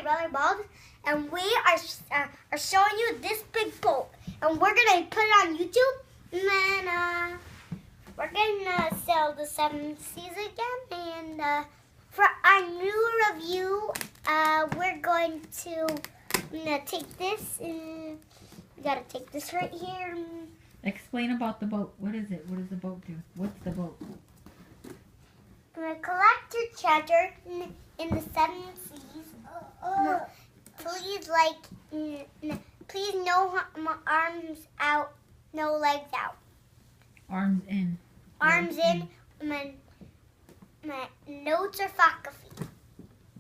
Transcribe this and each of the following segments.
brother Bob, and we are showing you this big boat, and we're gonna put it on YouTube, and then we're gonna sail the seven seas again. And for our new review, we're going to take this, and we gotta take this right here. Explain about the boat. What is it? What does the boat do? What's the boat? Collect your treasure in the seven seas. Please no arms out, no legs out. Arms in. Arms in. My notes or photography.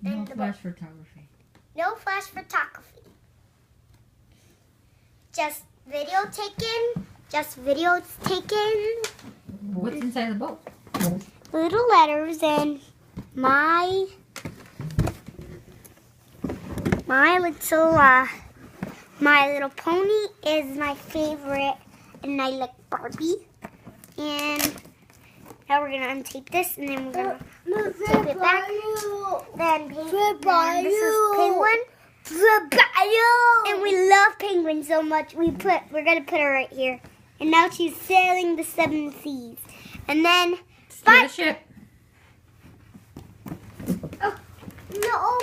No flash photography. No flash photography. Just video taken. Just videos taken. What's inside the boat? Little letters and my little pony is my favorite, and I like Barbie. And now we're gonna untape this, and then we're gonna tape it back. Then this is Penguin. And we love Penguin so much. We're gonna put her right here. And now she's sailing the seven seas. And then the ship. Oh, no,